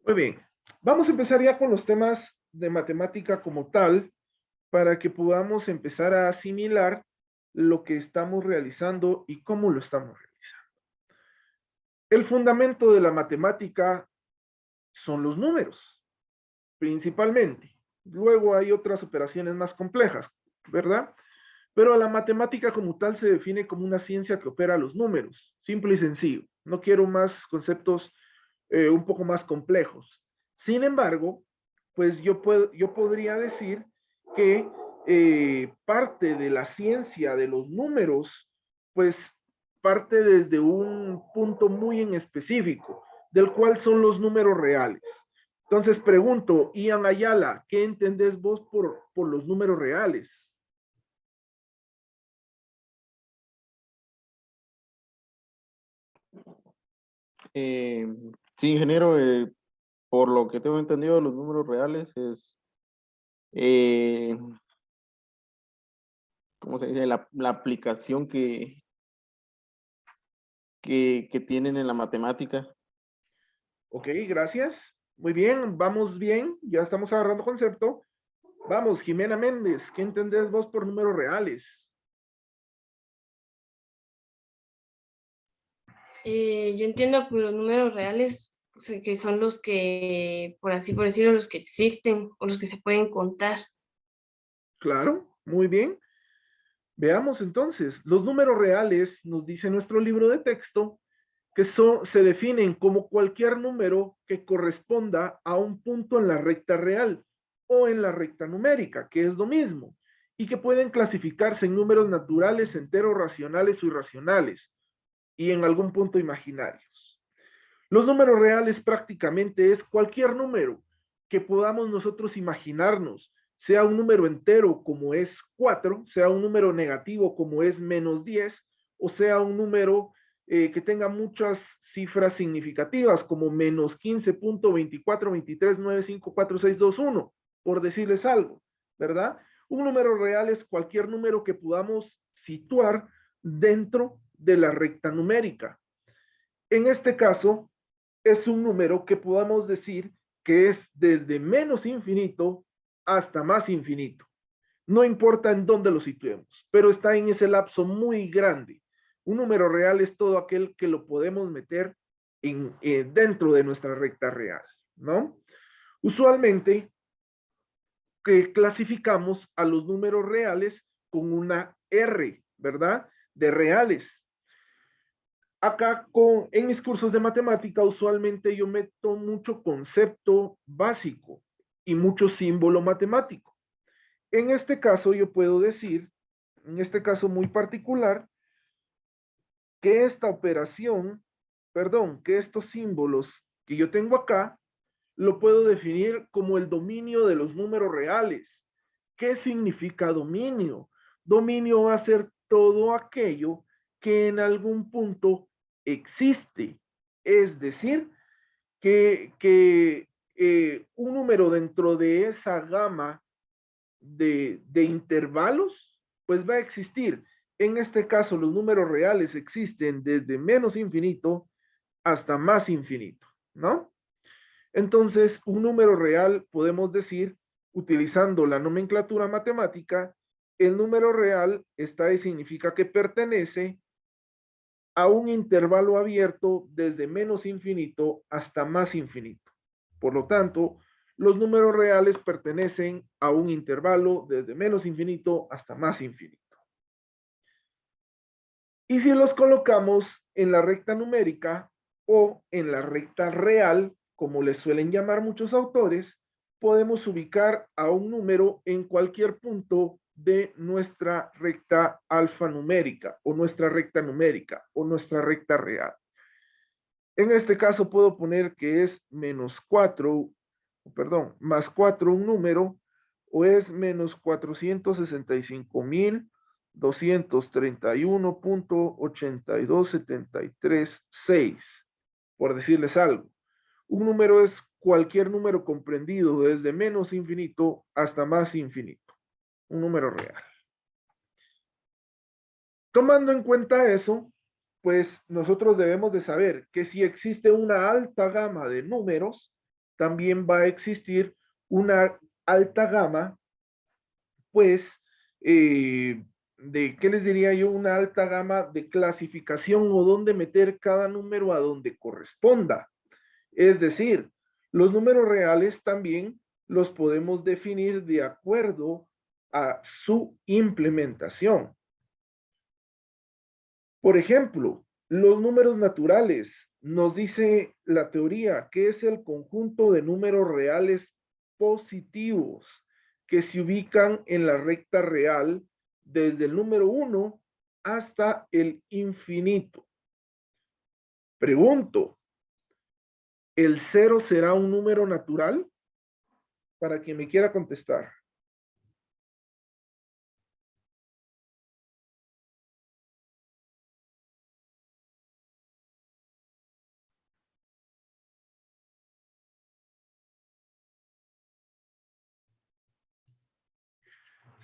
Muy bien, vamos a empezar ya con los temas de matemática como tal, para que podamos empezar a asimilar lo que estamos realizando y cómo lo estamos realizando. El fundamento de la matemática son los números, principalmente. Luego hay otras operaciones más complejas, ¿verdad? Pero la matemática como tal se define como una ciencia que opera los números, simple y sencillo. No quiero más conceptos un poco más complejos. Sin embargo, pues yo podría decir que parte de la ciencia de los números, pues parte desde un punto muy en específico, del cual son los números reales. Entonces pregunto, Ian Ayala, ¿qué entendés vos por los números reales? Eh, sí, ingeniero, por lo que tengo entendido, los números reales es, eh, ¿cómo se dice? La aplicación que tienen en la matemática. Ok, gracias. Muy bien, ya estamos agarrando concepto. Vamos, Jimena Méndez, ¿qué entendés vos por números reales? Yo entiendo por los números reales que son los que, por así por decirlo, los que existen o los que se pueden contar. Claro, muy bien. Veamos entonces, los números reales, nos dice nuestro libro de texto, que se definen como cualquier número que corresponda a un punto en la recta real o en la recta numérica, que es lo mismo, y que pueden clasificarse en números naturales, enteros, racionales o irracionales, y en algún punto imaginarios. Los números reales prácticamente es cualquier número que podamos nosotros imaginarnos, sea un número entero como es 4, sea un número negativo como es -10, o sea un número que tenga muchas cifras significativas como -15.2423954621, por decirles algo, ¿verdad? Un número real es cualquier número que podamos situar dentro de la recta numérica. En este caso, es un número que podamos decir que es desde menos infinito hasta más infinito. No importa en dónde lo situemos, pero está en ese lapso muy grande. Un número real es todo aquel que lo podemos meter dentro de nuestra recta real, ¿no? Usualmente clasificamos a los números reales con una R, ¿verdad? De reales. Acá en mis cursos de matemática usualmente yo meto mucho concepto básico y mucho símbolo matemático. En este caso yo puedo decir, en este caso muy particular, que esta operación, perdón, que estos símbolos que yo tengo acá, lo puedo definir como el dominio de los números reales. ¿Qué significa dominio? Dominio va a ser todo aquello que en algún punto existe. Es decir, que un número dentro de esa gama de intervalos, pues va a existir. En este caso, los números reales existen desde menos infinito hasta más infinito, ¿no? Entonces, un número real podemos decir, utilizando la nomenclatura matemática, el número real está y significa que pertenece a un intervalo abierto desde menos infinito hasta más infinito. Por lo tanto, los números reales pertenecen a un intervalo desde menos infinito hasta más infinito. Y si los colocamos en la recta numérica o en la recta real, como les suelen llamar muchos autores, podemos ubicar a un número en cualquier punto de nuestra recta alfanumérica o nuestra recta numérica o nuestra recta real. En este caso puedo poner que es -4, perdón, +4 un número, o es -465.231.82736, por decirles algo. Un número es cualquier número comprendido desde menos infinito hasta más infinito. Un número real. Tomando en cuenta eso, pues nosotros debemos de saber que si existe una alta gama de números, también va a existir una alta gama, pues, ¿qué les diría yo? Una alta gama de clasificación o dónde meter cada número a donde corresponda. Es decir, los números reales también los podemos definir de acuerdo a su implementación. Por ejemplo, los números naturales, nos dice la teoría que es el conjunto de números reales positivos que se ubican en la recta real desde el número 1 hasta el infinito. Pregunto, ¿el 0 será un número natural? Para quien me quiera contestar.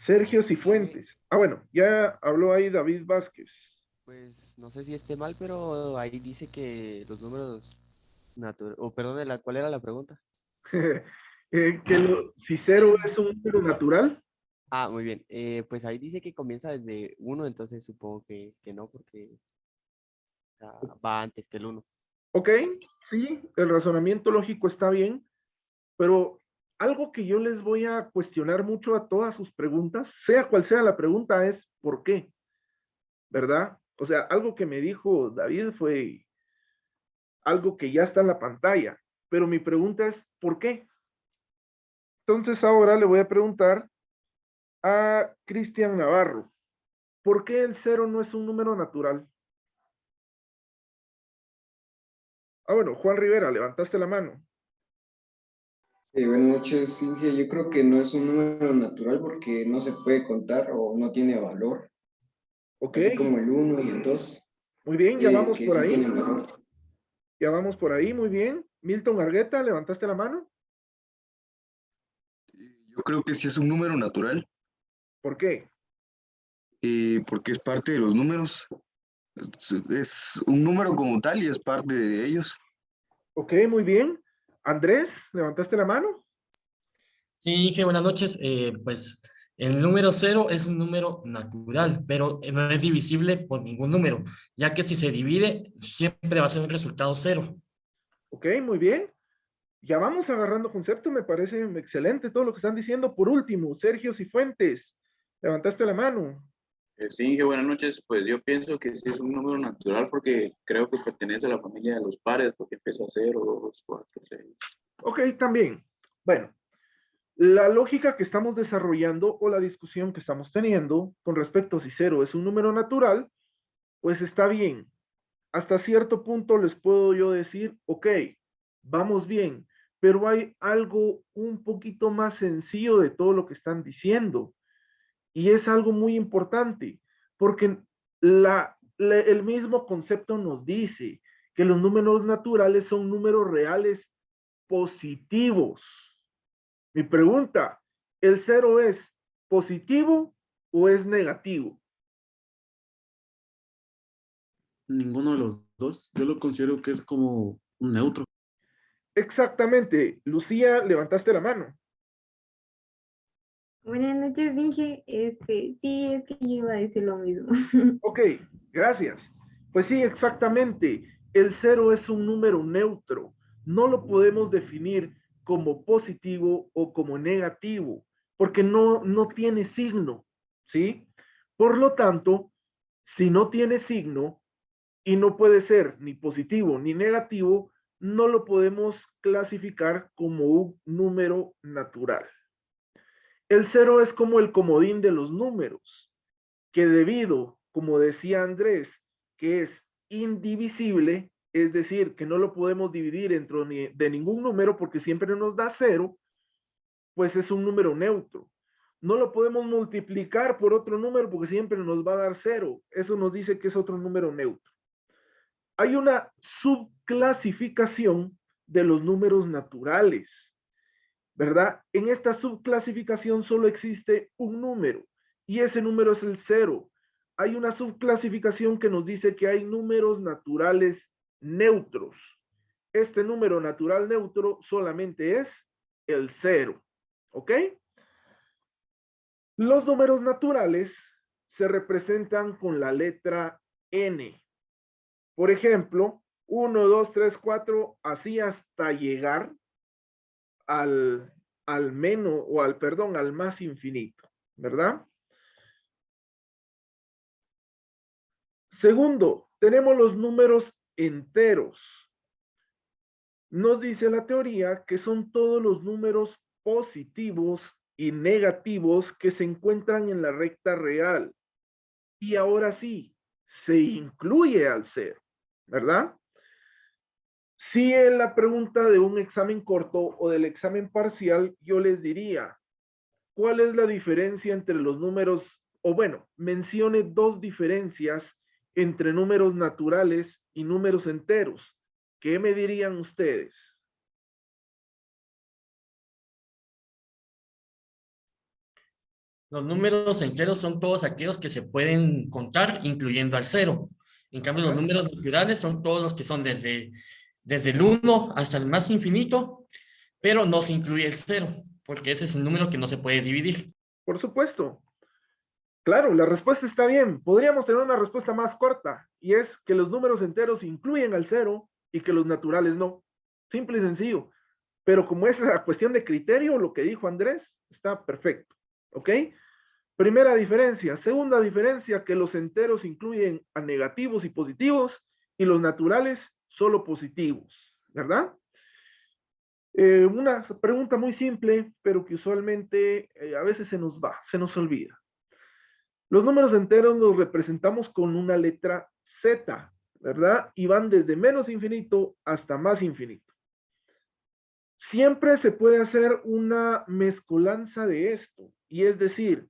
Sergio Cifuentes. Ah, bueno, ya habló ahí David Vázquez. Pues no sé si esté mal, pero ahí dice que los números naturales, o perdón, ¿cuál era la pregunta? Si 0 es un número natural. Ah, muy bien. Pues ahí dice que comienza desde 1, entonces supongo que no, porque o sea, va antes que el 1. Ok, sí, el razonamiento lógico está bien, pero algo que yo les voy a cuestionar mucho a todas sus preguntas, sea cual sea la pregunta, es ¿por qué? ¿Verdad? O sea, algo que me dijo David fue algo que ya está en la pantalla, pero mi pregunta es ¿por qué? Entonces ahora le voy a preguntar a Cristian Navarro, ¿por qué el 0 no es un número natural? Ah, bueno, Juan Rivera, levantaste la mano. Buenas noches, Inge. Yo creo que no es un número natural porque no se puede contar o no tiene valor, Ok, así como el 1 y el 2, muy bien, ya vamos que por sí ahí. tienen valor. Ya vamos por ahí, muy bien. Milton Argueta, levantaste la mano. Yo creo que sí es un número natural, ¿Por qué? porque es parte de los números. Es un número como tal y es parte de ellos. Ok, muy bien. Andrés, levantaste la mano. Sí, Inge, buenas noches. Pues el número 0 es un número natural, pero no es divisible por ningún número, ya que si se divide, siempre va a ser un resultado 0. Ok, muy bien. Ya vamos agarrando concepto, me parece excelente todo lo que están diciendo. Por último, Sergio Cifuentes, levantaste la mano. Sí, que buenas noches. Pues yo pienso que sí es un número natural porque creo que pertenece a la familia de los pares, porque empieza a 0, 2, 4, 6. Ok, también. Bueno, la lógica que estamos desarrollando o la discusión que estamos teniendo con respecto a si 0 es un número natural, pues está bien. Hasta cierto punto les puedo yo decir, ok, vamos bien, pero hay algo un poquito más sencillo de todo lo que están diciendo. Y es algo muy importante, porque el mismo concepto nos dice que los números naturales son números reales positivos. Mi pregunta, ¿el 0 es positivo o es negativo? Ninguno de los dos. Yo lo considero que es como un neutro. Exactamente. Lucía, levantaste la mano. Buenas noches, Inge. Sí, es que yo iba a decir lo mismo. Ok, gracias. Pues sí, exactamente. El 0 es un número neutro. No lo podemos definir como positivo o como negativo, porque no tiene signo, ¿sí? Por lo tanto, si no tiene signo y no puede ser ni positivo ni negativo, no lo podemos clasificar como un número natural. El 0 es como el comodín de los números, que debido, como decía Andrés, que es indivisible, es decir, que no lo podemos dividir entre de ningún número porque siempre nos da 0, pues es un número neutro. No lo podemos multiplicar por otro número porque siempre nos va a dar 0. Eso nos dice que es otro número neutro. Hay una subclasificación de los números naturales, ¿verdad? En esta subclasificación solo existe un número y ese número es el 0. Hay una subclasificación que nos dice que hay números naturales neutros este número natural neutro solamente es el 0. ¿Ok? Los números naturales se representan con la letra N. Por ejemplo, 1, 2, 3, 4, así hasta llegar al menos, o al, perdón, al más infinito, ¿verdad? Segundo, tenemos los números enteros. Nos dice la teoría que son todos los números positivos y negativos que se encuentran en la recta real. Y ahora sí, se incluye al 0, ¿verdad? Si en la pregunta de un examen corto o del examen parcial, yo les diría, ¿cuál es la diferencia entre los números? O bueno, mencione dos diferencias entre números naturales y números enteros. ¿Qué me dirían ustedes? Los números enteros son todos aquellos que se pueden contar, incluyendo al 0. En cambio, los números naturales son todos los que son desde el 1 hasta el más infinito, pero no se incluye el 0, porque ese es un número que no se puede dividir. Por supuesto. Claro, la respuesta está bien. Podríamos tener una respuesta más corta, y es que los números enteros incluyen al 0 y que los naturales no. Simple y sencillo. Pero como es la cuestión de criterio, lo que dijo Andrés, está perfecto. ¿Ok? Primera diferencia. Segunda diferencia, que los enteros incluyen a negativos y positivos y los naturales solo positivos, ¿verdad? Una pregunta muy simple, pero que usualmente a veces se nos olvida. Los números enteros los representamos con una letra Z, ¿verdad? Y van desde menos infinito hasta más infinito. Siempre se puede hacer una mezcolanza de esto, y es decir,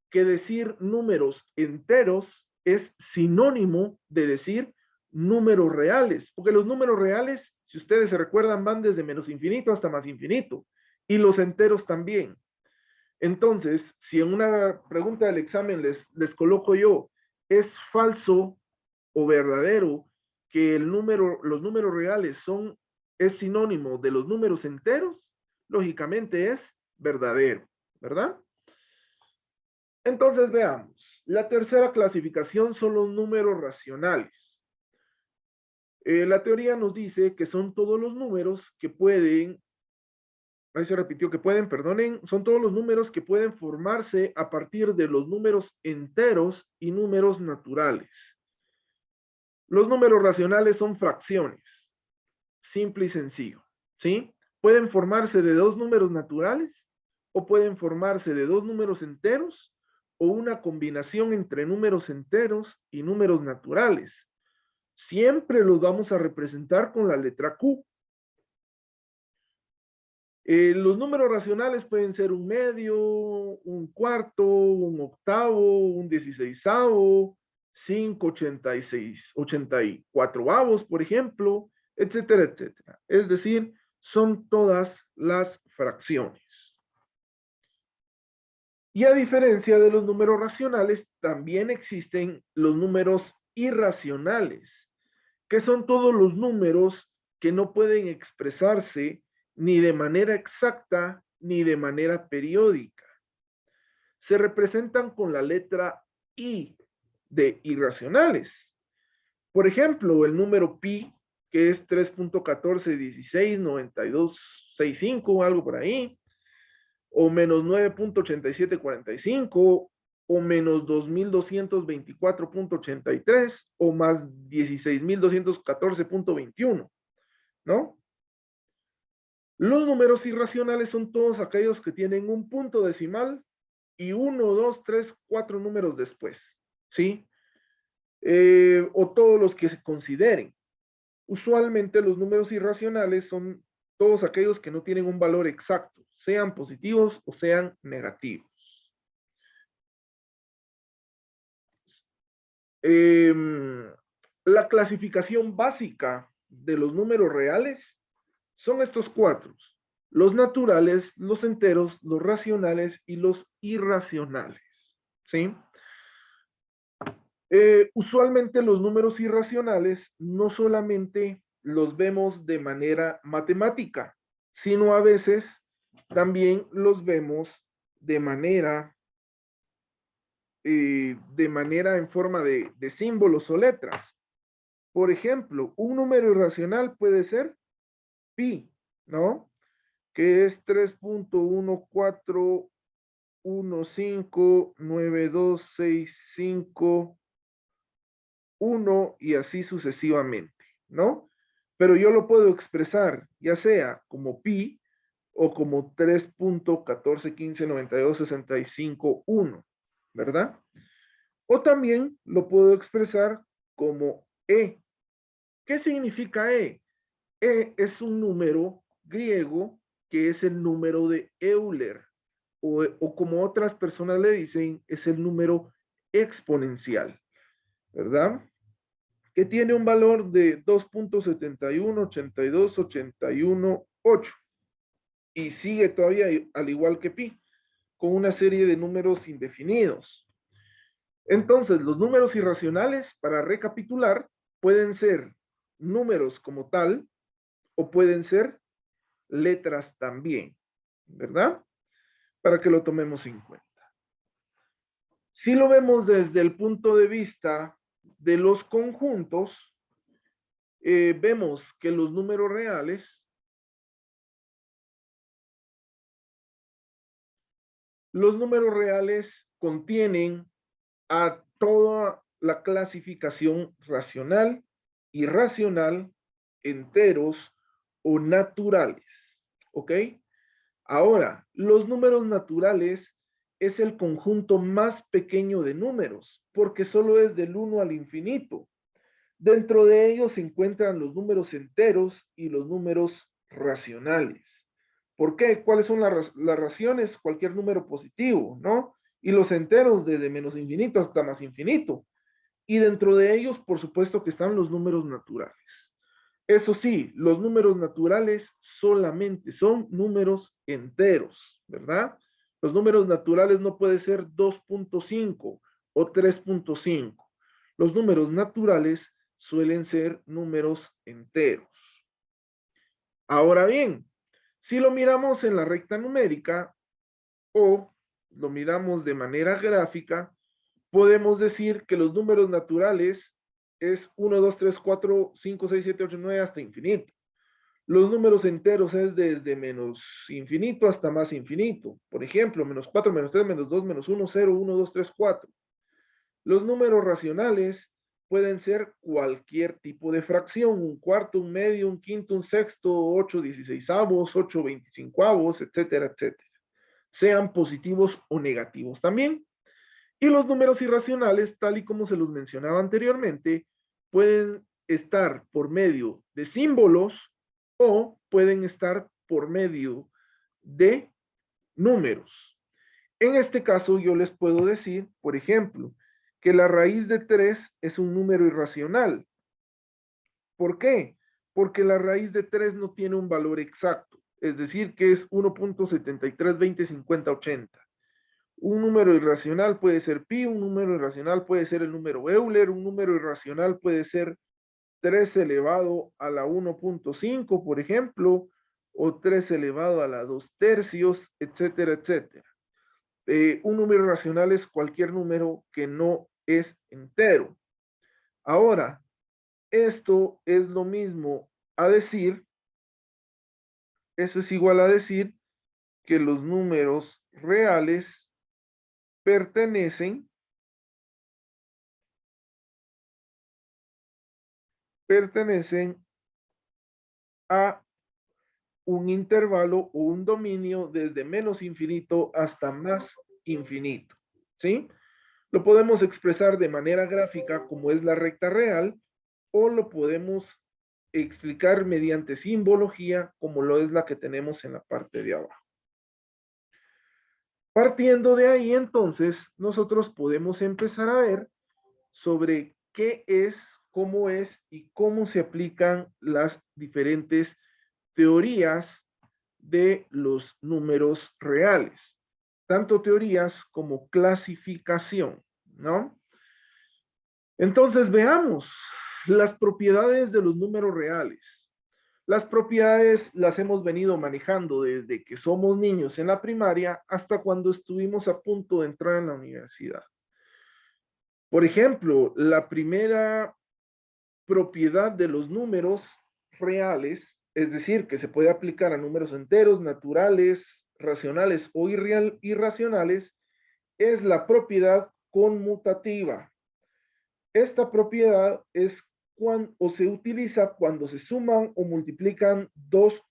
que decir números enteros es sinónimo de decir números reales, porque los números reales, si ustedes se recuerdan, van desde menos infinito hasta más infinito, y los enteros también. Entonces, si en una pregunta del examen les coloco yo, ¿es falso o verdadero que los números reales es sinónimo de los números enteros? Lógicamente es verdadero, ¿verdad? Entonces veamos, la tercera clasificación son los números racionales. La teoría nos dice que son todos los números que pueden, ahí se repitió que pueden, perdonen, son todos los números que pueden formarse a partir de los números enteros y números naturales. Los números racionales son fracciones, simple y sencillo, ¿sí? Pueden formarse de dos números naturales o pueden formarse de dos números enteros o una combinación entre números enteros y números naturales. Siempre los vamos a representar con la letra Q. Los números racionales pueden ser un medio, un cuarto, un octavo, un 16avo, 5, 86, 84avos, por ejemplo, etcétera, etcétera. Es decir, son todas las fracciones. Y a diferencia de los números racionales, también existen los números irracionales, que son todos los números que no pueden expresarse ni de manera exacta ni de manera periódica. Se representan con la letra I de irracionales. Por ejemplo, el número pi, que es 3.14169265, algo por ahí, o menos 9.8745, o menos 2.224.83, o más 16.214.21, ¿no? Los números irracionales son todos aquellos que tienen un punto decimal y 1, 2, 3, 4 números después, ¿sí? O todos los que se consideren. Usualmente los números irracionales son todos aquellos que no tienen un valor exacto, sean positivos o sean negativos. La clasificación básica de los números reales son estos cuatro: los naturales, los enteros, los racionales y los irracionales, ¿sí? Usualmente los números irracionales no solamente los vemos de manera matemática, sino a veces también los vemos de manera en forma de símbolos o letras. Por ejemplo, un número irracional puede ser pi, ¿no? Que es 3.141592651 y así sucesivamente, ¿no? Pero yo lo puedo expresar ya sea como pi o como 3.14159265.1, ¿verdad? O también lo puedo expresar como e. ¿Qué significa e? E es un número griego que es el número de Euler, o como otras personas le dicen, es el número exponencial, ¿verdad? Que tiene un valor de 2.718281.8 y sigue todavía al igual que pi, con una serie de números indefinidos. Entonces, los números irracionales, para recapitular, pueden ser números como tal o pueden ser letras también, ¿verdad? Para que lo tomemos en cuenta. Si lo vemos desde el punto de vista de los conjuntos, vemos que los números reales contienen a toda la clasificación racional, irracional, enteros o naturales, ¿ok? Ahora, los números naturales es el conjunto más pequeño de números, porque solo es del 1 al infinito. Dentro de ellos se encuentran los números enteros y los números racionales. ¿Por qué? ¿Cuáles son las raciones? Cualquier número positivo, ¿no? Y los enteros desde menos infinito hasta más infinito. Y dentro de ellos, por supuesto que están los números naturales. Eso sí, los números naturales solamente son números enteros, ¿verdad? Los números naturales no pueden ser 2.5 o 3.5. Los números naturales suelen ser números enteros. Ahora bien, si lo miramos en la recta numérica o lo miramos de manera gráfica, podemos decir que los números naturales es 1, 2, 3, 4, 5, 6, 7, 8, 9 hasta infinito. Los números enteros es desde menos infinito hasta más infinito. Por ejemplo, menos 4, menos 3, menos 2, menos 1, 0, 1, 2, 3, 4. Los números racionales pueden ser cualquier tipo de fracción, un cuarto, un medio, un quinto, un sexto, 8 dieciseisavos, 8 veinticincoavos, etcétera, etcétera. Sean positivos o negativos también. Y los números irracionales, tal y como se los mencionaba anteriormente, pueden estar por medio de símbolos o pueden estar por medio de números. En este caso, yo les puedo decir, por ejemplo, que la raíz de 3 es un número irracional. ¿Por qué? Porque la raíz de 3 no tiene un valor exacto, es decir, que es 1.73205080. Un número irracional puede ser pi, un número irracional puede ser el número Euler, un número irracional puede ser 3 elevado a la 1.5, por ejemplo, o 3 elevado a la 2 tercios, etcétera, etcétera. Un número irracional es cualquier número que no es entero. Ahora, esto es lo mismo a decir, eso es igual a decir que los números reales pertenecen a un intervalo o un dominio desde menos infinito hasta más infinito, ¿sí? Lo podemos expresar de manera gráfica como es la recta real o lo podemos explicar mediante simbología como lo es la que tenemos en la parte de abajo. Partiendo de ahí, entonces, nosotros podemos empezar a ver sobre qué es, cómo es y cómo se aplican las diferentes teorías de los números reales, tanto teorías como clasificación, ¿no? Entonces veamos las propiedades de los números reales. Las propiedades las hemos venido manejando desde que somos niños en la primaria hasta cuando estuvimos a punto de entrar en la universidad. Por ejemplo, la primera propiedad de los números reales, es decir, que se puede aplicar a números enteros, naturales, racionales o irracionales, es la propiedad conmutativa. Esta propiedad es o se utiliza cuando se suman o multiplican dos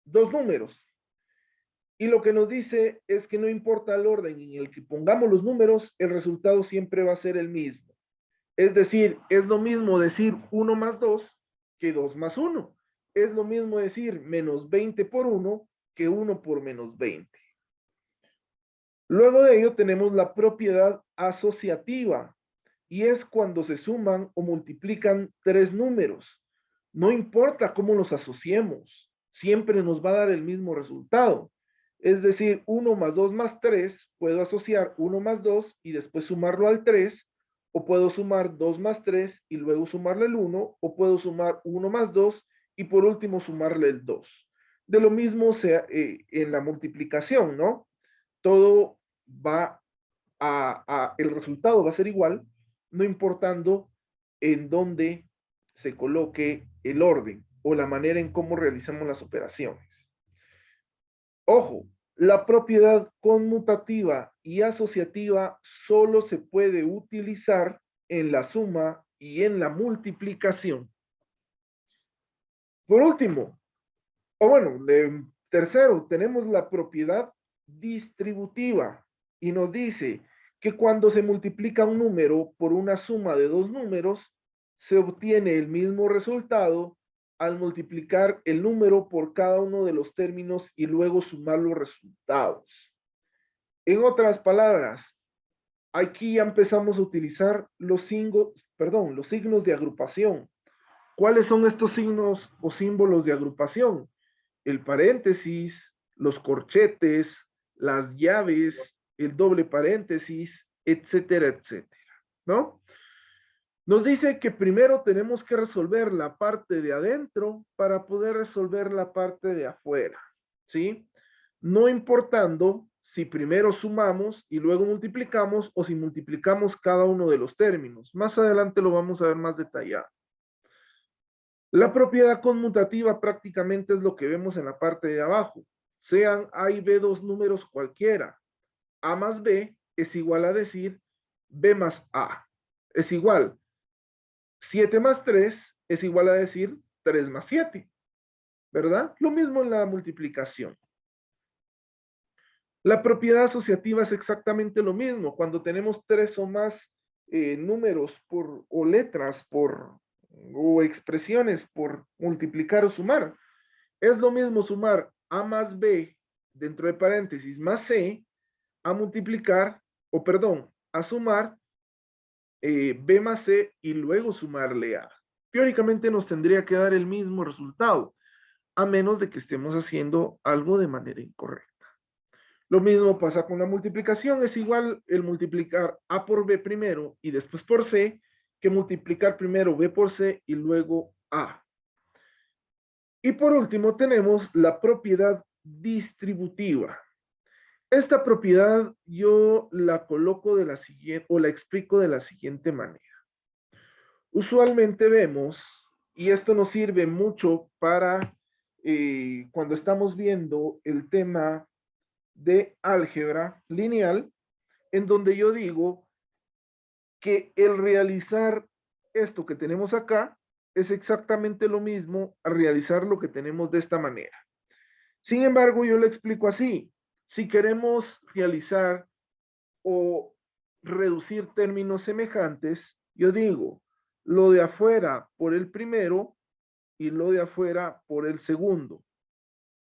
números. Y lo que nos dice es que no importa el orden en el que pongamos los números, el resultado siempre va a ser el mismo. Es decir, es lo mismo decir 1 más 2 que 2 más 1. Es lo mismo decir menos 20 por 1 que 1 por menos 20. Luego de ello tenemos la propiedad asociativa, y es cuando se suman o multiplican tres números. No importa cómo los asociemos, siempre nos va a dar el mismo resultado. Es decir, 1 más 2 más 3, puedo asociar 1 más 2 y después sumarlo al 3, o puedo sumar 2 más 3 y luego sumarle el 1, o puedo sumar 1 más 2 y por último sumarle el 2. De lo mismo en la multiplicación, ¿no? Todo va el resultado va a ser igual, no importando en dónde se coloque el orden o la manera en cómo realizamos las operaciones. Ojo, la propiedad conmutativa y asociativa solo se puede utilizar en la suma y en la multiplicación. Por último, tercero, tenemos la propiedad distributiva y nos dice que cuando se multiplica un número por una suma de dos números, se obtiene el mismo resultado al multiplicar el número por cada uno de los términos y luego sumar los resultados. En otras palabras, aquí ya empezamos a utilizar los signos de agrupación. ¿Cuáles son estos signos o símbolos de agrupación? El paréntesis, los corchetes, las llaves, el doble paréntesis, etcétera, etcétera, ¿no? Nos dice que primero tenemos que resolver la parte de adentro para poder resolver la parte de afuera, ¿sí? No importando si primero sumamos y luego multiplicamos o si multiplicamos cada uno de los términos. Más adelante lo vamos a ver más detallado. La propiedad conmutativa prácticamente es lo que vemos en la parte de abajo. Sean A y B dos números cualquiera. A más B es igual a decir B más A. Es igual. 7 más 3 es igual a decir 3 más 7. ¿Verdad? Lo mismo en la multiplicación. La propiedad asociativa es exactamente lo mismo. Cuando tenemos tres o más números o letras o expresiones por multiplicar o sumar. Es lo mismo sumar A más B dentro de paréntesis más C a multiplicar, a sumar B más C y luego sumarle A. Teóricamente nos tendría que dar el mismo resultado, a menos de que estemos haciendo algo de manera incorrecta. Lo mismo pasa con la multiplicación, es igual el multiplicar A por B primero y después por C, que multiplicar primero B por C y luego A. Y por último tenemos la propiedad distributiva. Esta propiedad yo la coloco de la siguiente, o la explico de la siguiente manera. Usualmente vemos, y esto nos sirve mucho para cuando estamos viendo el tema de álgebra lineal, en donde yo digo que el realizar esto que tenemos acá es exactamente lo mismo a realizar lo que tenemos de esta manera. Sin embargo, yo lo explico así. Si queremos realizar o reducir términos semejantes, yo digo lo de afuera por el primero y lo de afuera por el segundo.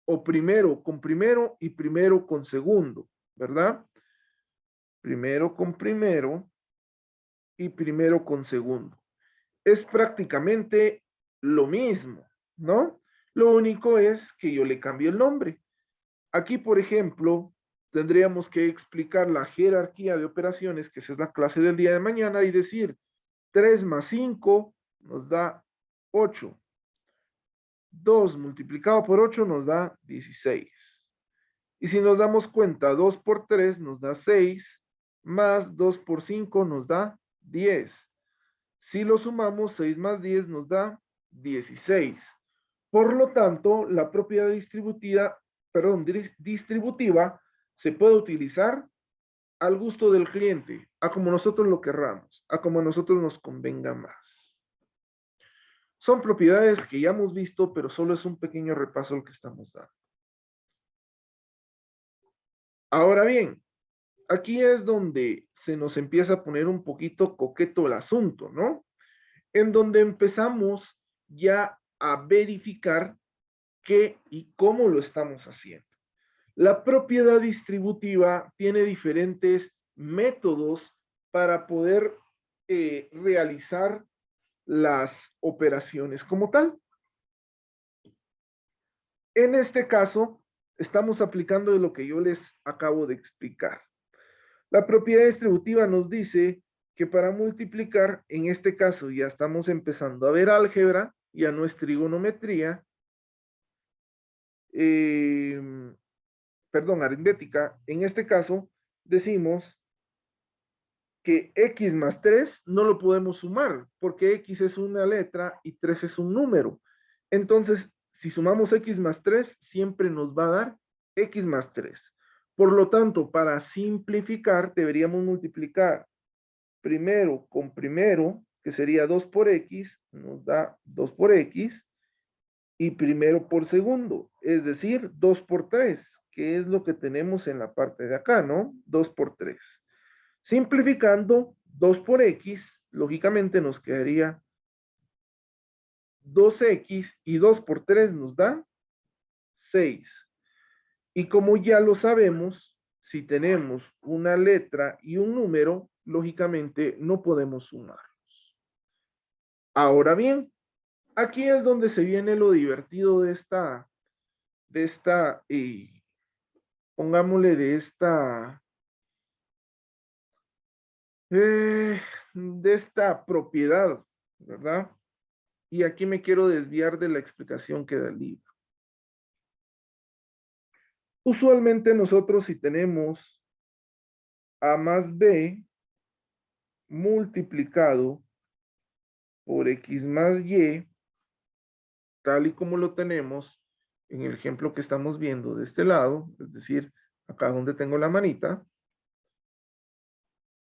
O primero con primero y primero con segundo, ¿verdad? Primero con primero y primero con segundo. Es prácticamente lo mismo, ¿no? Lo único es que yo le cambio el nombre. Aquí, por ejemplo, tendríamos que explicar la jerarquía de operaciones, que esa es la clase del día de mañana, y decir 3 más 5 nos da 8. 2 multiplicado por 8 nos da 16. Y si nos damos cuenta, 2 por 3 nos da 6, más 2 por 5 nos da 10. Si lo sumamos, 6 más 10 nos da 16. Por lo tanto, la propiedad distributiva se puede utilizar al gusto del cliente, a como nosotros lo querramos, a como a nosotros nos convenga más. Son propiedades que ya hemos visto, pero solo es un pequeño repaso el que estamos dando. Ahora bien, aquí es donde se nos empieza a poner un poquito coqueto el asunto, ¿no? En donde empezamos ya a verificar qué y cómo lo estamos haciendo. La propiedad distributiva tiene diferentes métodos para poder realizar las operaciones como tal. En este caso, estamos aplicando lo que yo les acabo de explicar. La propiedad distributiva nos dice que para multiplicar, en este caso ya estamos empezando a ver álgebra, ya no es trigonometría, aritmética. En este caso, decimos que x más 3 no lo podemos sumar, porque x es una letra y 3 es un número. Entonces, si sumamos x más 3, siempre nos va a dar x más 3. Por lo tanto, para simplificar, deberíamos multiplicar primero con primero, que sería 2 por x, nos da 2 por x, y primero por segundo, es decir, 2 por 3, que es lo que tenemos en la parte de acá, ¿no? 2 por 3. Simplificando, 2 por x, lógicamente nos quedaría 2x y 2 por 3 nos da 6. Y como ya lo sabemos, si tenemos una letra y un número, lógicamente no podemos sumarlos. Ahora bien, aquí es donde se viene lo divertido de esta pongámosle de esta propiedad, ¿verdad? Y aquí me quiero desviar de la explicación que da el libro. Usualmente nosotros si tenemos a más b multiplicado por x más y, tal y como lo tenemos en el ejemplo que estamos viendo de este lado, es decir, acá donde tengo la manita.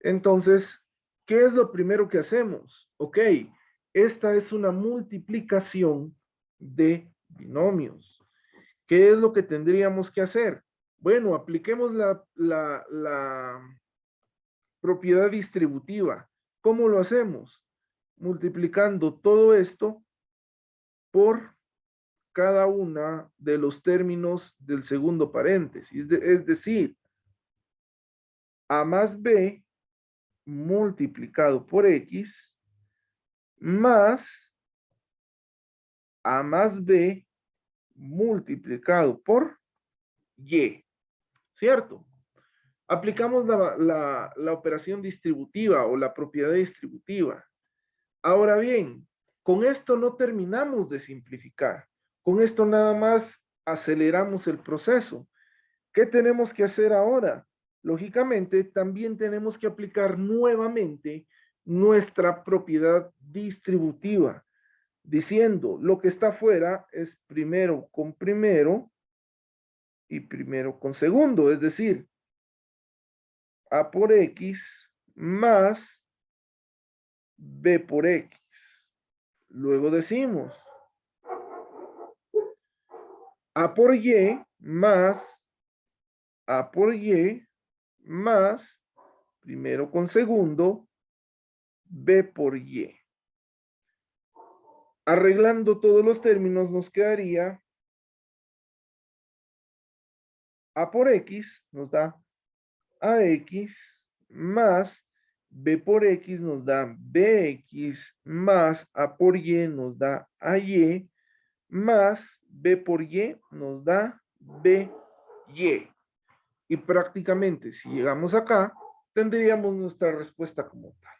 Entonces, ¿qué es lo primero que hacemos? Ok, esta es una multiplicación de binomios. ¿Qué es lo que tendríamos que hacer? Bueno, apliquemos la propiedad distributiva. ¿Cómo lo hacemos? Multiplicando todo esto por cada una de los términos del segundo paréntesis. Es decir, a más b multiplicado por x más a más b multiplicado por y. ¿Cierto? Aplicamos la operación distributiva o la propiedad distributiva. Ahora bien, con esto no terminamos de simplificar. Con esto nada más aceleramos el proceso. ¿Qué tenemos que hacer ahora? Lógicamente, también tenemos que aplicar nuevamente nuestra propiedad distributiva, diciendo lo que está afuera es primero con primero y primero con segundo, es decir, a por x más b por x. Luego decimos a por y más a por y más primero con segundo b por y. Arreglando todos los términos nos quedaría a por x nos da ax más b por x nos da bx más a por y nos da ay más b por y nos da by. Y prácticamente si llegamos acá tendríamos nuestra respuesta como tal.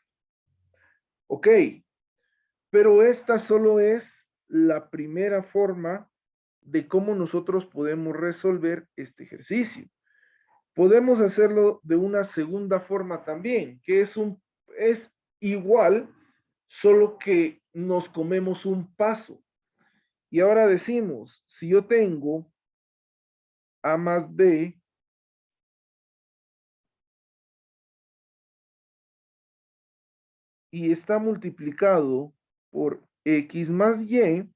Ok, pero esta solo es la primera forma de cómo nosotros podemos resolver este ejercicio. Podemos hacerlo de una segunda forma también, que es igual, solo que nos comemos un paso. Y ahora decimos, si yo tengo A más B y está multiplicado por X más Y,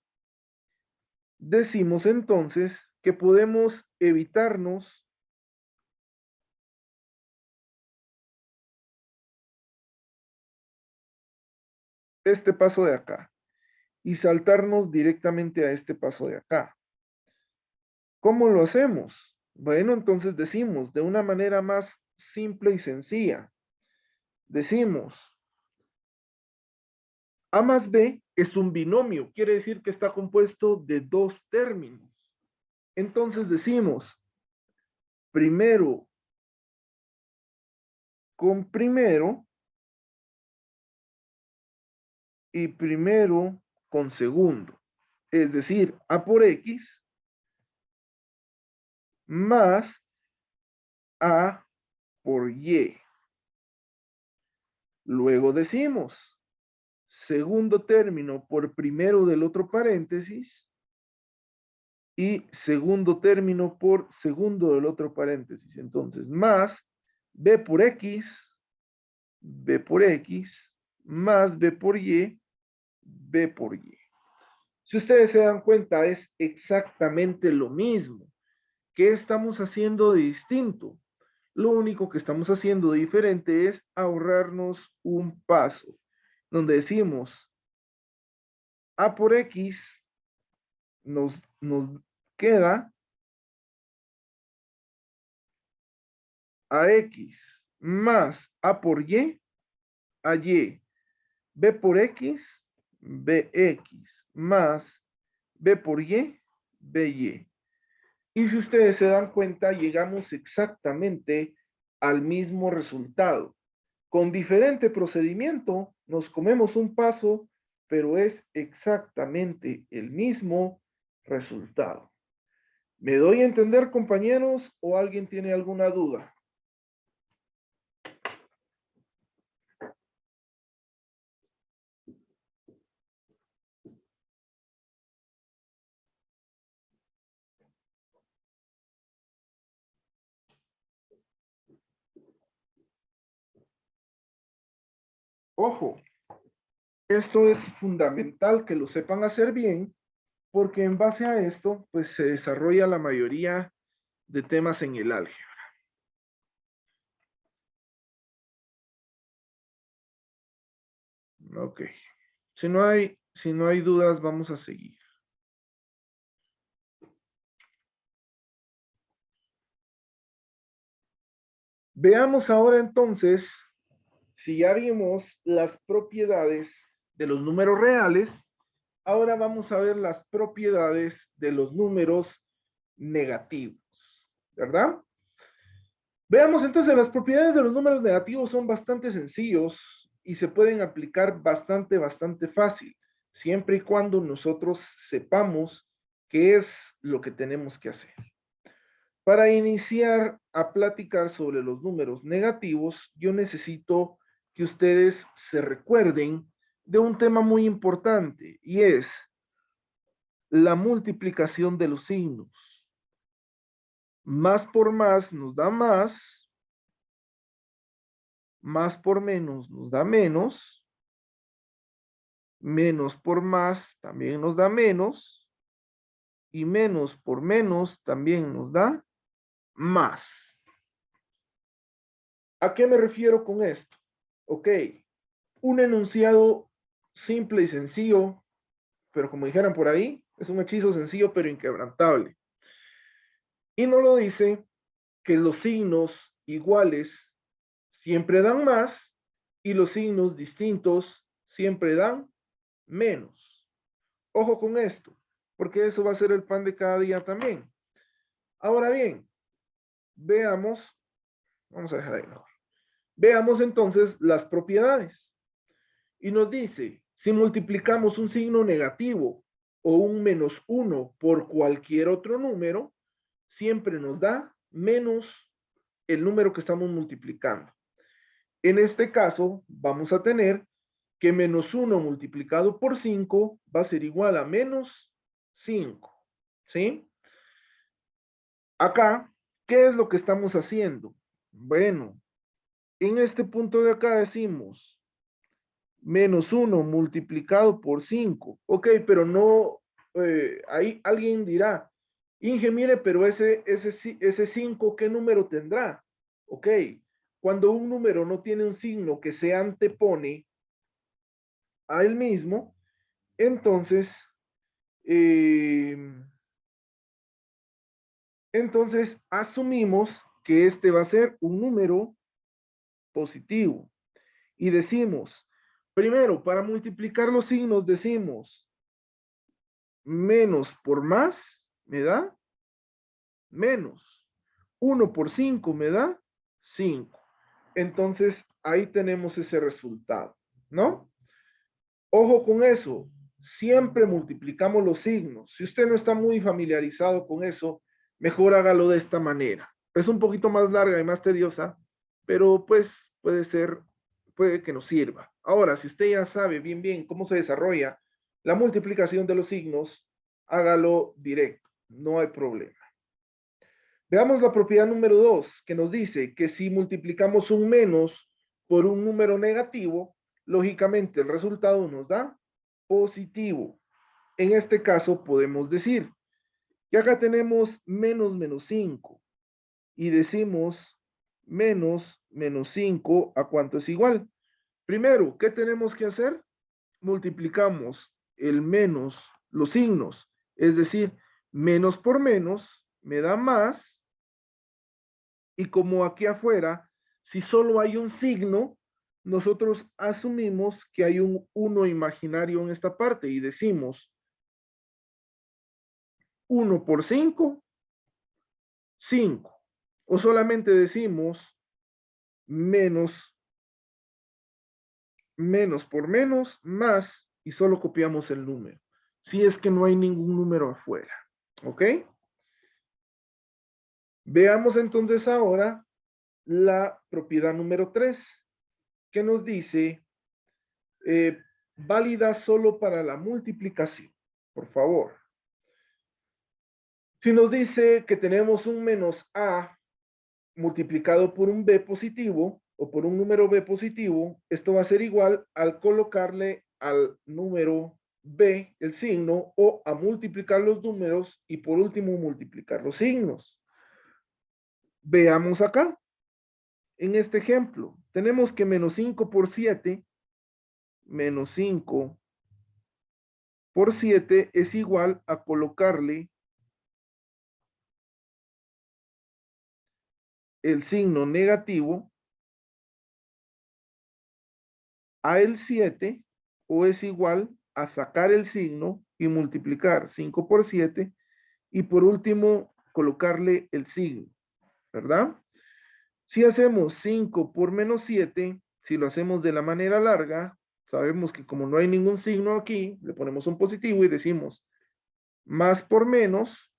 decimos entonces que podemos evitarnos este paso de acá y saltarnos directamente a este paso de acá. ¿Cómo lo hacemos? Bueno, entonces decimos de una manera más simple y sencilla. Decimos, A más B es un binomio, quiere decir que está compuesto de dos términos. Entonces decimos, primero con primero y primero con segundo. Es decir, A por X más A por Y. Luego decimos, segundo término por primero del otro paréntesis y segundo término por segundo del otro paréntesis. Entonces, más B por X más B por Y, B por Y. Si ustedes se dan cuenta, es exactamente lo mismo. ¿Qué estamos haciendo de distinto? Lo único que estamos haciendo de diferente es ahorrarnos un paso, donde decimos A por X nos queda AX más A por Y, a Y. B por X, BX más B por Y, BY. Y si ustedes se dan cuenta, llegamos exactamente al mismo resultado. Con diferente procedimiento, nos comemos un paso, pero es exactamente el mismo resultado. ¿Me doy a entender, compañeros, o alguien tiene alguna duda? Ojo, esto es fundamental que lo sepan hacer bien, porque en base a esto, pues se desarrolla la mayoría de temas en el álgebra. Ok. Si no hay dudas, vamos a seguir. Veamos ahora entonces, si ya vimos las propiedades de los números reales, ahora vamos a ver las propiedades de los números negativos, ¿verdad? Veamos entonces, las propiedades de los números negativos son bastante sencillos y se pueden aplicar bastante fácil, siempre y cuando nosotros sepamos qué es lo que tenemos que hacer. Para iniciar a platicar sobre los números negativos, yo necesito que ustedes se recuerden de un tema muy importante y es la multiplicación de los signos. Más por más nos da más por menos nos da menos por más también nos da menos, y menos por menos también nos da más. ¿A qué me refiero con esto? Ok, un enunciado simple y sencillo, pero como dijeran por ahí, es un hechizo sencillo pero inquebrantable. Y nos lo dice que los signos iguales siempre dan más y los signos distintos siempre dan menos. Ojo con esto, porque eso va a ser el pan de cada día también. Ahora bien, veamos, vamos a dejar ahí mejor. Veamos entonces las propiedades. Y nos dice, si multiplicamos un signo negativo o un -1 por cualquier otro número, siempre nos da menos el número que estamos multiplicando. En este caso, vamos a tener que -1 multiplicado por 5 va a ser igual a -5, ¿sí? Acá, ¿qué es lo que estamos haciendo? Bueno, en este punto de acá decimos -1 multiplicado por 5. Ok, pero no, ahí alguien dirá, Inge, mire, pero ese 5, ¿qué número tendrá? Ok, cuando un número no tiene un signo que se antepone a él mismo, entonces, eh, entonces asumimos que este va a ser un número positivo. Y decimos, primero, para multiplicar los signos decimos menos por más me da menos. 1 por 5 me da 5. Entonces, ahí tenemos ese resultado, ¿no? Ojo con eso, siempre multiplicamos los signos. Si usted no está muy familiarizado con eso, mejor hágalo de esta manera. Es un poquito más larga y más tediosa, pero pues puede que nos sirva. Ahora, si usted ya sabe bien cómo se desarrolla la multiplicación de los signos, hágalo directo, no hay problema. Veamos la propiedad número 2, que nos dice que si multiplicamos un menos por un número negativo, lógicamente el resultado nos da positivo. En este caso podemos decir que acá tenemos menos 5 y decimos menos 5, ¿a cuánto es igual? Primero, ¿qué tenemos que hacer? Multiplicamos el menos, los signos, es decir, menos por menos me da más. Y como aquí afuera, si solo hay un signo, nosotros asumimos que hay un 1 imaginario en esta parte y decimos 1 por 5, 5. O solamente decimos menos por menos, más, y solo copiamos el número. Si es que no hay ningún número afuera. ¿Ok? Veamos entonces ahora la propiedad número 3, que nos dice válida solo para la multiplicación, por favor. Si nos dice que tenemos un menos a multiplicado por un b positivo o por un número b positivo, esto va a ser igual al colocarle al número b el signo o a multiplicar los números y por último multiplicar los signos. Veamos acá. En este ejemplo, tenemos que menos 5 por 7, menos 5 por 7 es igual a colocarle el signo negativo a el 7 o es igual a sacar el signo y multiplicar 5 por 7 y por último colocarle el signo, ¿verdad? Si hacemos 5 por menos 7, si lo hacemos de la manera larga, sabemos que como no hay ningún signo aquí, le ponemos un positivo y decimos más por menos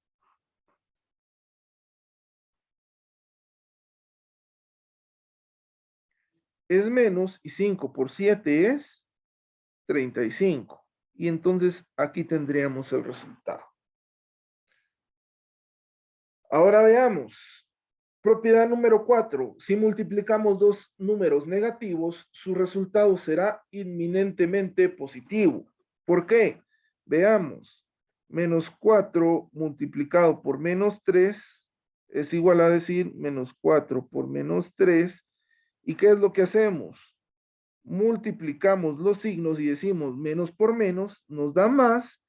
es menos y 5 por 7 es 35. Y entonces aquí tendríamos el resultado. Ahora veamos. Propiedad número 4. Si multiplicamos dos números negativos, su resultado será inminentemente positivo. ¿Por qué? Veamos. Menos 4 multiplicado por menos 3 es igual a decir menos 4 por menos 3. ¿Y qué es lo que hacemos? Multiplicamos los signos y decimos menos por menos, nos da más,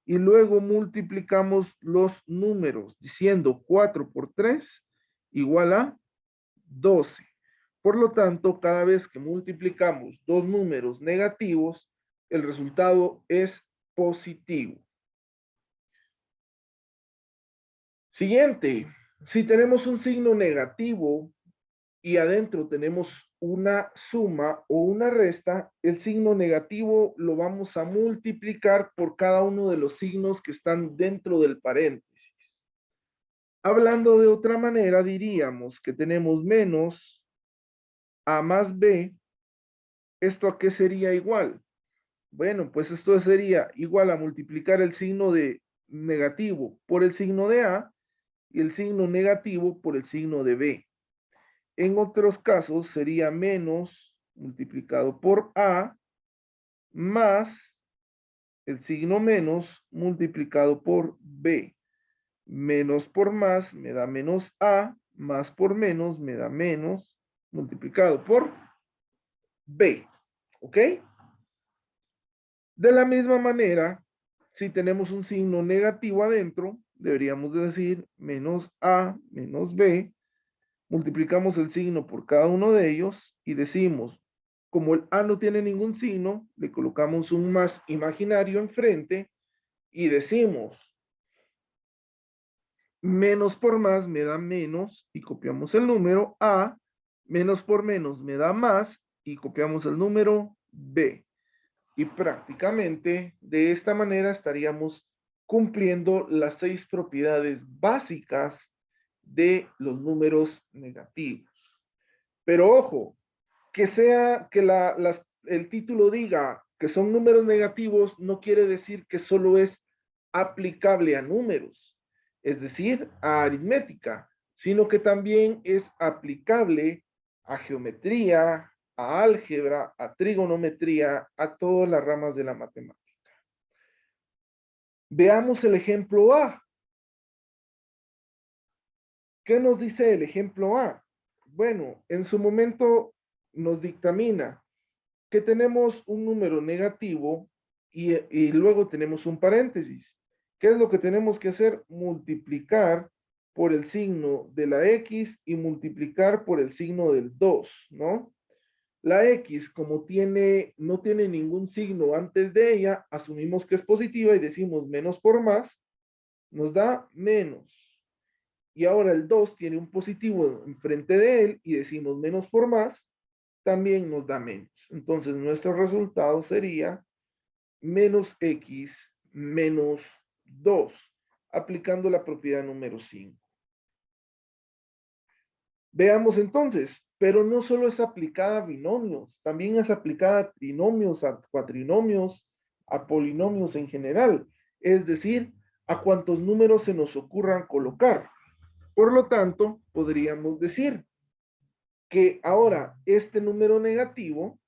y luego multiplicamos los números diciendo 4 por 3 igual a 12. Por lo tanto, cada vez que multiplicamos dos números negativos, el resultado es positivo. Siguiente, si tenemos un signo negativo y adentro tenemos una suma o una resta, el signo negativo lo vamos a multiplicar por cada uno de los signos que están dentro del paréntesis. Hablando de otra manera, diríamos que tenemos menos a más b. ¿Esto a qué sería igual? Bueno, pues esto sería igual a multiplicar el signo de negativo por el signo de a y el signo negativo por el signo de b. En otros casos sería menos multiplicado por a más el signo menos multiplicado por b. Menos por más me da menos a, más por menos me da menos multiplicado por b. ¿Ok? De la misma manera, si tenemos un signo negativo adentro, deberíamos decir menos a menos b. Multiplicamos el signo por cada uno de ellos y decimos, como el a no tiene ningún signo, le colocamos un más imaginario enfrente y decimos, menos por más me da menos y copiamos el número a, menos por menos me da más y copiamos el número b. Y prácticamente de esta manera estaríamos cumpliendo las 6 propiedades básicas de los números negativos. Pero ojo, que el título diga que son números negativos no quiere decir que solo es aplicable a números, es decir, a aritmética, sino que también es aplicable a geometría, a álgebra, a trigonometría, a todas las ramas de la matemática. Veamos el ejemplo A. ¿Qué nos dice el ejemplo A? Bueno, en su momento nos dictamina que tenemos un número negativo y luego tenemos un paréntesis. ¿Qué es lo que tenemos que hacer? Multiplicar por el signo de la X y multiplicar por el signo del 2, ¿no? La X, como no tiene ningún signo antes de ella, asumimos que es positiva y decimos menos por más, nos da menos. Y ahora el 2 tiene un positivo enfrente de él y decimos menos por más, también nos da menos. Entonces nuestro resultado sería menos X menos 2, aplicando la propiedad número 5. Veamos entonces, pero no solo es aplicada a binomios, también es aplicada a trinomios, a cuatrinomios, a polinomios en general, es decir, a cuantos números se nos ocurran colocar. Por lo tanto, podríamos decir que ahora este número negativo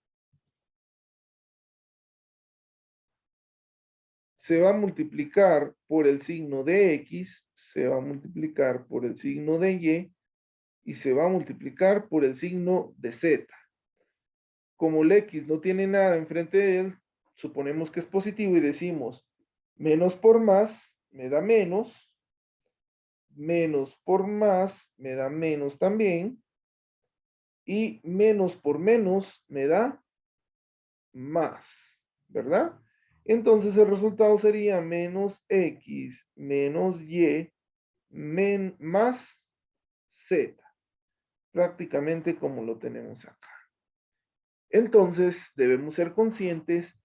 se va a multiplicar por el signo de X, se va a multiplicar por el signo de Y se va a multiplicar por el signo de Z. Como el X no tiene nada enfrente de él, suponemos que es positivo y decimos menos por más me da menos por más me da menos también, y menos por menos me da más, ¿verdad? Entonces el resultado sería menos X menos Y más Z, prácticamente como lo tenemos acá. Entonces debemos ser conscientes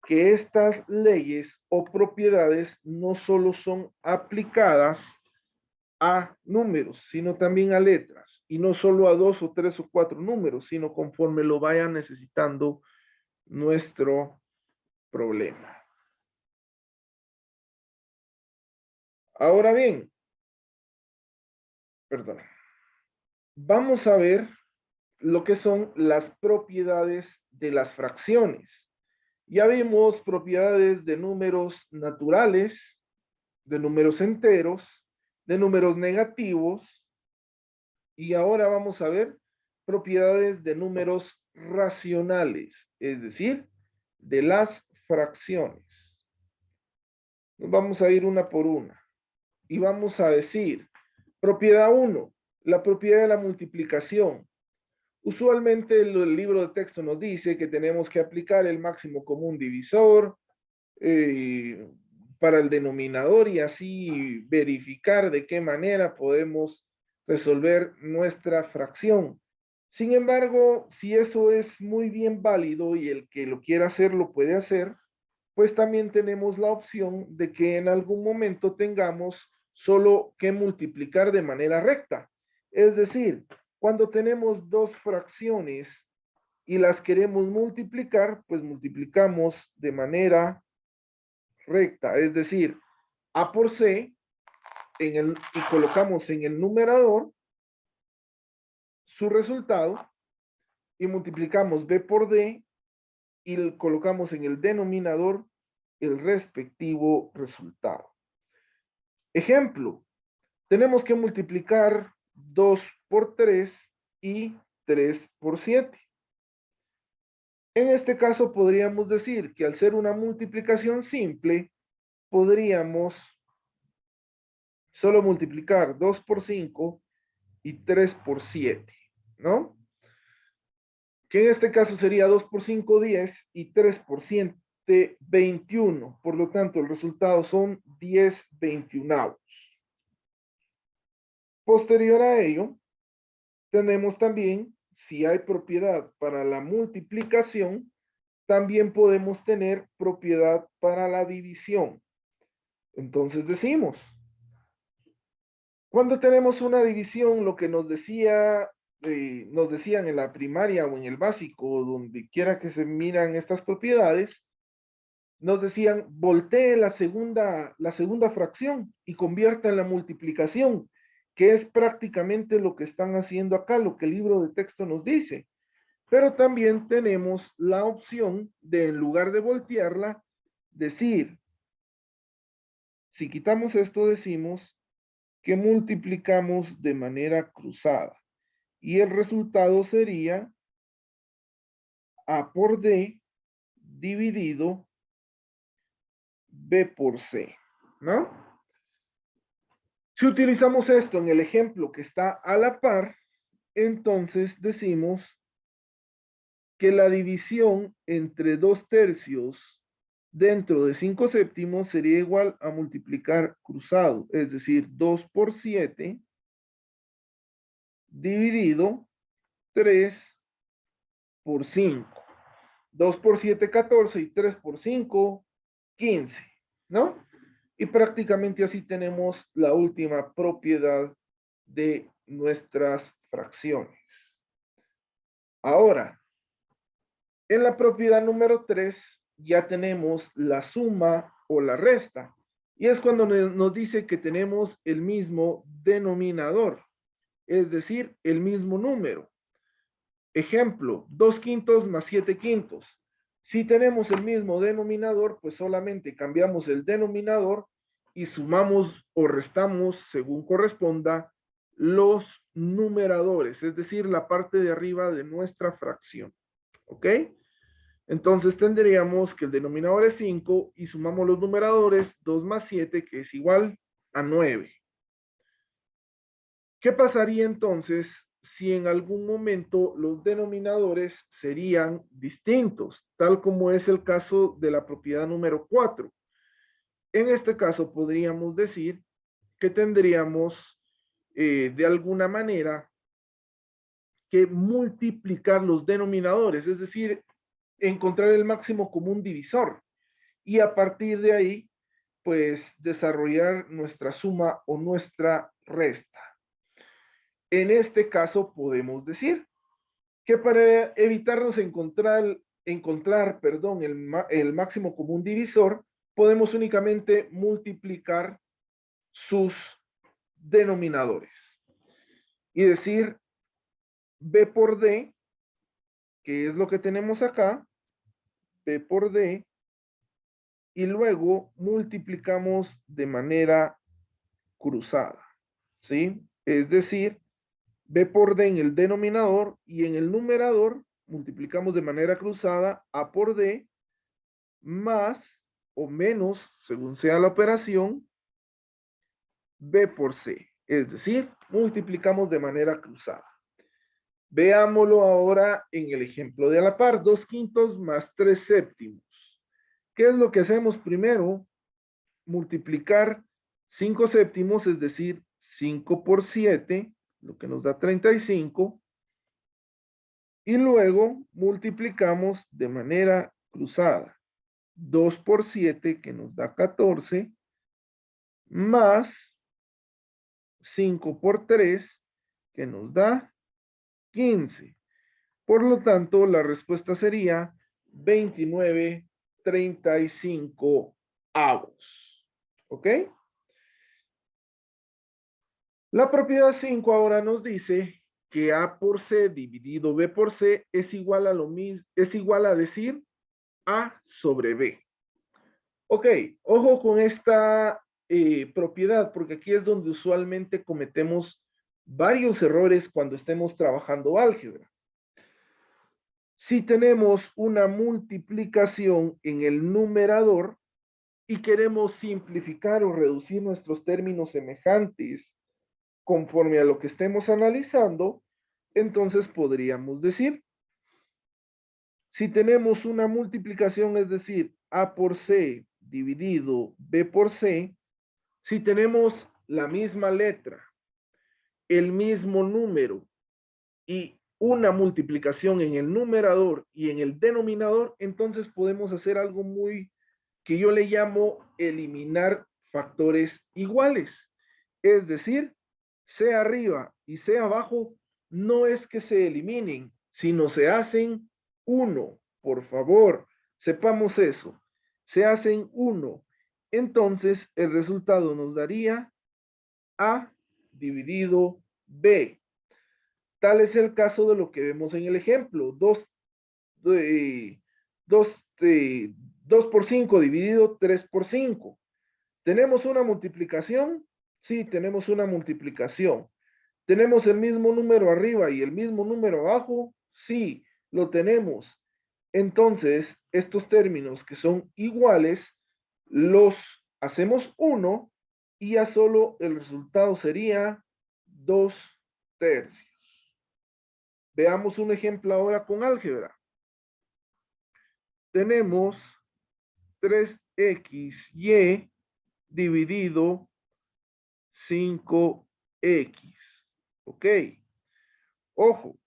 que estas leyes o propiedades no solo son aplicadas a números, sino también a letras, y no solo a 2 o 3 o 4 números, sino conforme lo vaya necesitando nuestro problema. Ahora bien, perdón, vamos a ver lo que son las propiedades de las fracciones. Ya vimos propiedades de números naturales, de números enteros, de números negativos, y ahora vamos a ver propiedades de números racionales, es decir, de las fracciones. Nos vamos a ir una por una y vamos a decir, propiedad 1, la propiedad de la multiplicación. Usualmente el libro de texto nos dice que tenemos que aplicar el máximo común divisor para el denominador y así verificar de qué manera podemos resolver nuestra fracción. Sin embargo, si eso es muy bien válido y el que lo quiera hacer lo puede hacer, pues también tenemos la opción de que en algún momento tengamos solo que multiplicar de manera recta. Es decir, cuando tenemos dos fracciones y las queremos multiplicar, pues multiplicamos de manera recta. Es decir, A por C y colocamos en el numerador su resultado y multiplicamos B por D y colocamos en el denominador el respectivo resultado. Ejemplo, tenemos que multiplicar 2 por 3 y 3 por 7. En este caso podríamos decir que al ser una multiplicación simple, podríamos solo multiplicar 2 por 5 y 3 por 7, ¿no? Que en este caso sería 2 por 5, 10 y 3 por 7, 21. Por lo tanto, el resultado son 10 21avos. Posterior a ello, tenemos también, si hay propiedad para la multiplicación, también podemos tener propiedad para la división. Entonces decimos, cuando tenemos una división, lo que nos decían en la primaria o en el básico, donde quiera que se miran estas propiedades, nos decían, voltee la segunda fracción y convierta en la multiplicación, que es prácticamente lo que están haciendo acá, lo que el libro de texto nos dice. Pero también tenemos la opción de, en lugar de voltearla, decir, si quitamos esto, decimos que multiplicamos de manera cruzada. Y el resultado sería A por D dividido B por C, ¿no? Si utilizamos esto en el ejemplo que está a la par, entonces decimos que la división entre 2 tercios dentro de 5 séptimos sería igual a multiplicar cruzado, es decir, 2 por 7 dividido 3 por 5. 2 por 7, 14 y 3 por 5, 15, ¿no? Y prácticamente así tenemos la última propiedad de nuestras fracciones. Ahora, en la propiedad número 3 ya tenemos la suma o la resta. Y es cuando nos dice que tenemos el mismo denominador, es decir, el mismo número. Ejemplo, 2 quintos más 7 quintos. Si tenemos el mismo denominador, pues solamente cambiamos el denominador y sumamos o restamos, según corresponda, los numeradores, es decir, la parte de arriba de nuestra fracción. ¿Ok? Entonces tendríamos que el denominador es 5 y sumamos los numeradores 2 más 7, que es igual a 9. ¿Qué pasaría entonces si en algún momento los denominadores serían distintos, tal como es el caso de la propiedad número 4? En este caso podríamos decir que tendríamos de alguna manera que multiplicar los denominadores, es decir, encontrar el máximo común divisor y a partir de ahí, pues desarrollar nuestra suma o nuestra resta. En este caso podemos decir que para evitarnos encontrar el máximo común divisor, podemos únicamente multiplicar sus denominadores y decir B por D, que es lo que tenemos acá, B por D, y luego multiplicamos de manera cruzada, ¿sí? Es decir, B por D en el denominador y en el numerador multiplicamos de manera cruzada A por D más o menos, según sea la operación, B por C. Es decir, multiplicamos de manera cruzada. Veámoslo ahora en el ejemplo de a la par, 2 quintos más 3 séptimos. ¿Qué es lo que hacemos primero? Multiplicar 5 séptimos, es decir, 5 por 7, lo que nos da 35, Y luego multiplicamos de manera cruzada. 2 por 7, que nos da 14, más 5 por 3, que nos da 15. Por lo tanto, la respuesta sería 29,35 avos. ¿Ok? La propiedad 5 ahora nos dice que A por C dividido B por C es igual a lo mismo, es igual a decir A sobre B. Ok, ojo con esta propiedad, porque aquí es donde usualmente cometemos varios errores cuando estemos trabajando álgebra. Si tenemos una multiplicación en el numerador y queremos simplificar o reducir nuestros términos semejantes conforme a lo que estemos analizando, entonces podríamos decir, si tenemos una multiplicación, es decir, A por C dividido B por C, si tenemos la misma letra, el mismo número y una multiplicación en el numerador y en el denominador, entonces podemos hacer algo muy que yo le llamo eliminar factores iguales. Es decir, C arriba y C abajo no es que se eliminen, sino se hacen uno. Por favor, sepamos eso. Se hacen uno. Entonces, el resultado nos daría A dividido B. Tal es el caso de lo que vemos en el ejemplo. 2 por 5 dividido 3 por 5. ¿Tenemos una multiplicación? Sí, tenemos una multiplicación. ¿Tenemos el mismo número arriba y el mismo número abajo? Sí, lo tenemos. Entonces, estos términos que son iguales, los hacemos uno y ya solo el resultado sería 2/3. Veamos un ejemplo ahora con álgebra. Tenemos 3xy dividido 5x. Ok. Ojo.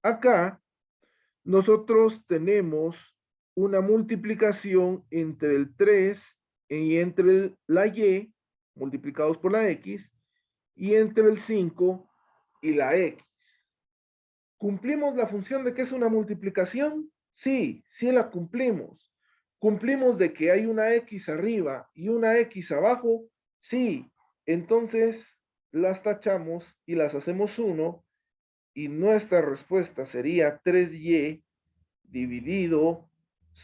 Acá nosotros tenemos una multiplicación entre el 3 y entre la y multiplicados por la x y entre el 5 y la x. ¿Cumplimos la función de que es una multiplicación? Sí, sí la cumplimos. ¿Cumplimos de que hay una x arriba y una x abajo? Sí. Entonces las tachamos y las hacemos 1 y nuestra respuesta sería 3y dividido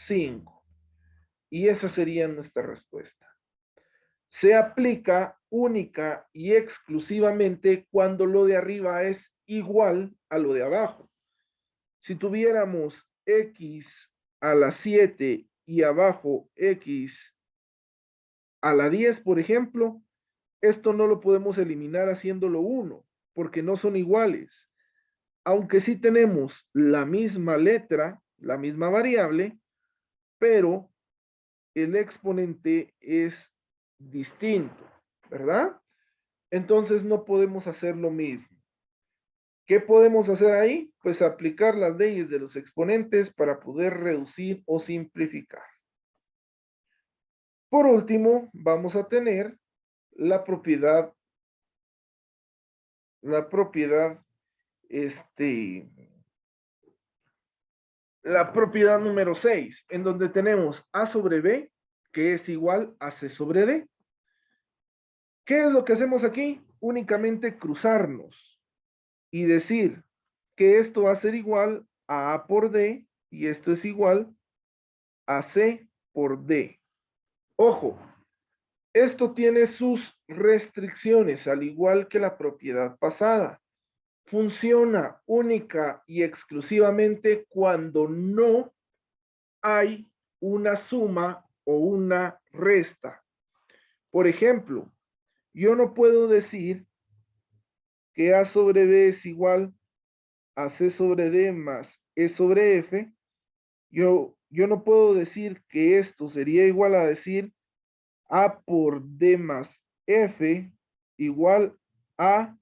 5. Y esa sería nuestra respuesta. Se aplica única y exclusivamente cuando lo de arriba es igual a lo de abajo. Si tuviéramos x a la 7 y abajo x a la 10, por ejemplo, esto no lo podemos eliminar haciéndolo 1, porque no son iguales. Aunque sí tenemos la misma letra, la misma variable, pero el exponente es distinto, ¿verdad? Entonces no podemos hacer lo mismo. ¿Qué podemos hacer ahí? Pues aplicar las leyes de los exponentes para poder reducir o simplificar. Por último, vamos a tener la propiedad número 6, en donde tenemos A sobre B, que es igual a C sobre D. ¿Qué es lo que hacemos aquí? Únicamente cruzarnos y decir que esto va a ser igual a A por D y esto es igual a C por D. Ojo, esto tiene sus restricciones, al igual que la propiedad pasada. Funciona única y exclusivamente cuando no hay una suma o una resta. Por ejemplo, yo no puedo decir que A sobre B es igual a C sobre D más E sobre F. Yo no puedo decir que esto sería igual a decir A por D más F igual a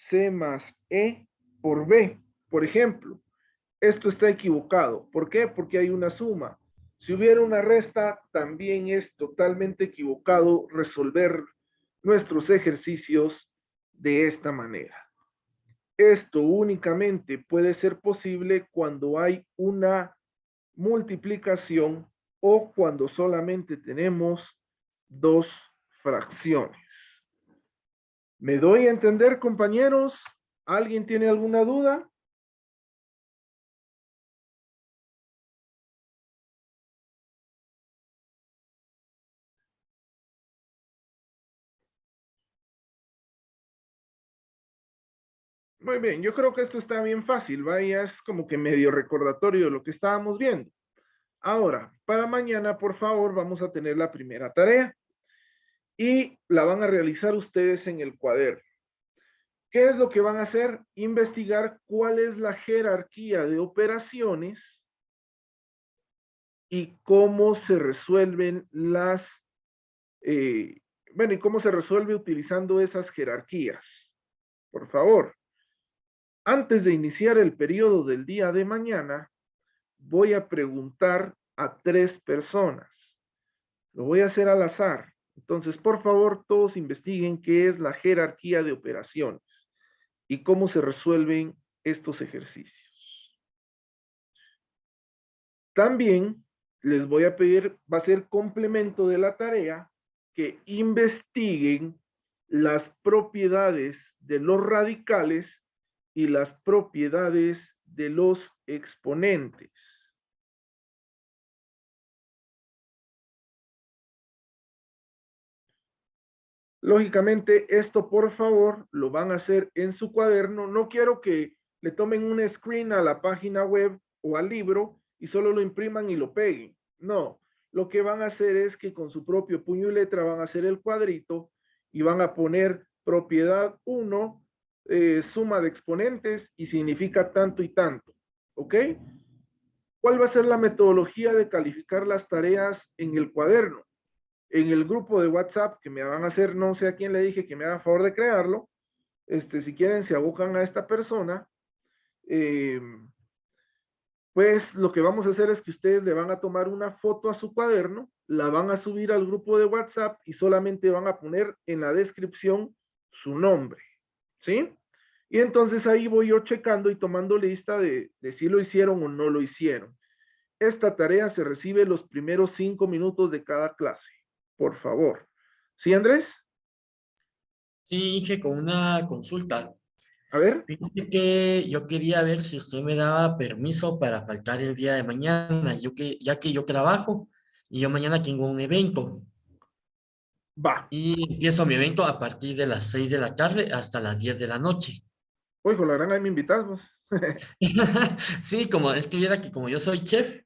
C más E por B, Por ejemplo, esto está equivocado. ¿Por qué? Porque hay una suma. Si hubiera una resta, también es totalmente equivocado resolver nuestros ejercicios de esta manera. Esto únicamente puede ser posible cuando hay una multiplicación o cuando solamente tenemos dos fracciones. ¿Me doy a entender, compañeros? ¿Alguien tiene alguna duda? Muy bien, yo creo que esto está bien fácil, vaya, es como que medio recordatorio de lo que estábamos viendo. Ahora, para mañana, por favor, vamos a tener la primera tarea y la van a realizar ustedes en el cuaderno. ¿Qué es lo que van a hacer? Investigar cuál es la jerarquía de operaciones y cómo se resuelven y cómo se resuelve utilizando esas jerarquías. Por favor. Antes de iniciar el periodo del día de mañana, voy a preguntar a 3 personas. Lo voy a hacer al azar. Entonces, por favor, todos investiguen qué es la jerarquía de operaciones y cómo se resuelven estos ejercicios. También les voy a pedir, va a ser complemento de la tarea, que investiguen las propiedades de los radicales y las propiedades de los exponentes. Lógicamente, esto por favor lo van a hacer en su cuaderno. No quiero que le tomen un screen a la página web o al libro y solo lo impriman y lo peguen. No, lo que van a hacer es que con su propio puño y letra van a hacer el cuadrito y van a poner propiedad 1, suma de exponentes y significa tanto y tanto. ¿Ok? ¿Cuál va a ser la metodología de calificar las tareas en el cuaderno? En el grupo de WhatsApp que me van a hacer, no sé a quién le dije que me haga favor de crearlo, si quieren se abocan a esta persona, pues lo que vamos a hacer es que ustedes le van a tomar una foto a su cuaderno, la van a subir al grupo de WhatsApp y solamente van a poner en la descripción su nombre, ¿sí? Y entonces ahí voy yo checando y tomando lista de si lo hicieron o no lo hicieron. Esta tarea se recibe los primeros 5 minutos de cada clase, por favor. ¿Sí, Andrés? Sí, Inge, con una consulta. A ver. Fíjate que yo quería ver si usted me daba permiso para faltar el día de mañana, ya que yo trabajo y yo mañana tengo un evento. Va. Y empiezo mi evento a partir de las 6 de la tarde hasta las 10 de la noche. Oye, con la gran ahí me invitas vos. Sí, como es que viera que como yo soy chef,